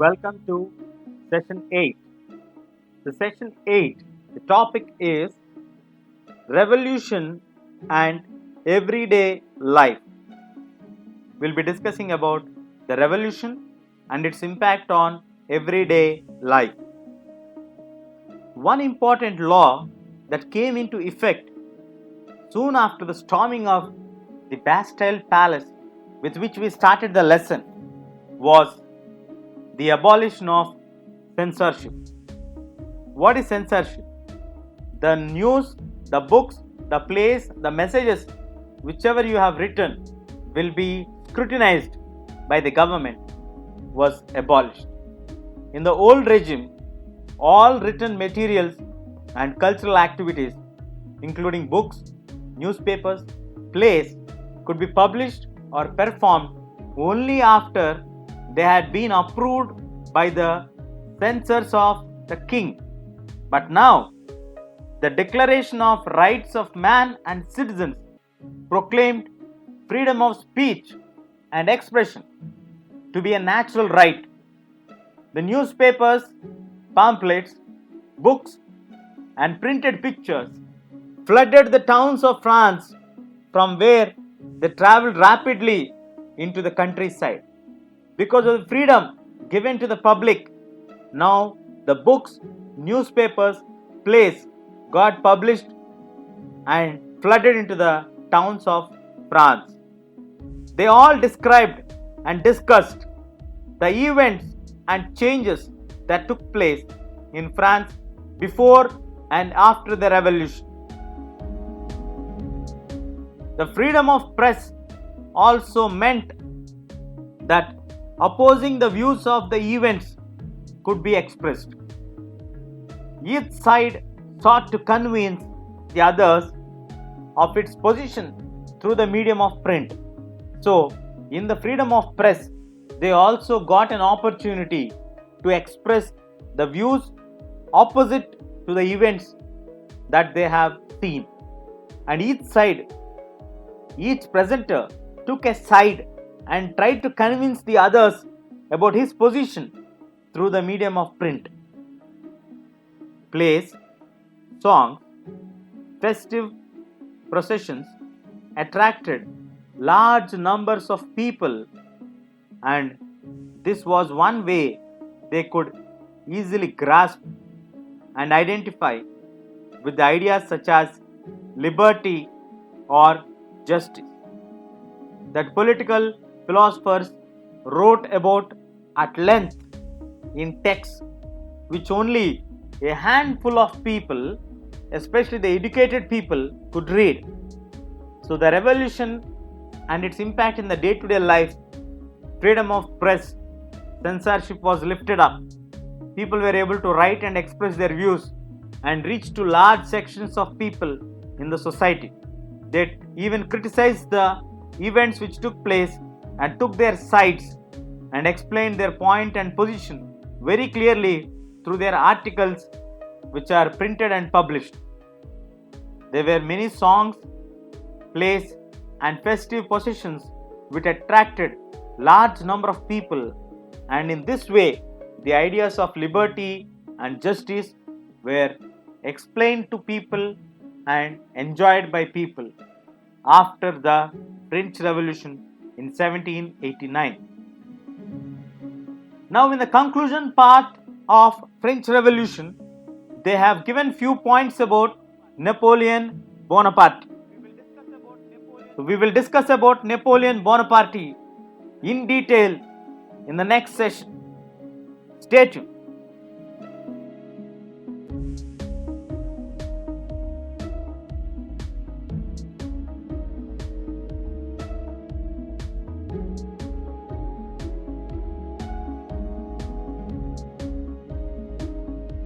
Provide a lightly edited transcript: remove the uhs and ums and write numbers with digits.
welcome to session 8. The session 8, the topic is revolution and everyday life. We'll be discussing about the revolution and its impact on everyday life. One important law that came into effect soon after the storming of the Bastille palace, with which we started the lesson, was the abolition of censorship. What is censorship? The news, the books, the plays, the messages, whichever you have written, will be scrutinized by the government, was abolished. In the old regime, all written materials and cultural activities, including books, newspapers, plays, could be published or performed only after they had been approved by the censors of the king. But now, the Declaration of Rights of Man and Citizens proclaimed freedom of speech and expression to be a natural right. The newspapers, pamphlets, books, and printed pictures flooded the towns of France, from where they traveled rapidly into the countryside. Because of the freedom given to the public, now the books, newspapers, plays got published and flooded into the towns of France. They all described and discussed the events and changes that took place in France before and after the revolution. The freedom of press also meant that opposing the views of the events could be expressed. Each side sought to convince the others of its position through the medium of print. So, in the freedom of press, they also got an opportunity to express the views opposite to the events that they have seen. And each presenter took a side and tried to convince the others about his position through the medium of print. Plays, songs, festive processions attracted large numbers of people, and this was one way they could easily grasp and identify with the ideas such as liberty or justice that political philosophers wrote about at length in texts which only a handful of people, especially the educated people, could read. So the revolution and its impact in the day-to-day life, freedom of press, censorship was lifted up. People were able to write and express their views and reach to large sections of people in the society. They even criticized the events which took place and took their sides and explained their point and position very clearly through their articles which are printed and published. There were many songs, plays, and festive processions which attracted large number of people, and in this way the ideas of liberty and justice were explained to people and enjoyed by people after the French Revolution in 1789. Now, in the conclusion part of French Revolution, they have given few points about Napoleon Bonaparte. So we will discuss about Napoleon Bonaparte in detail in the next session. Stay tuned.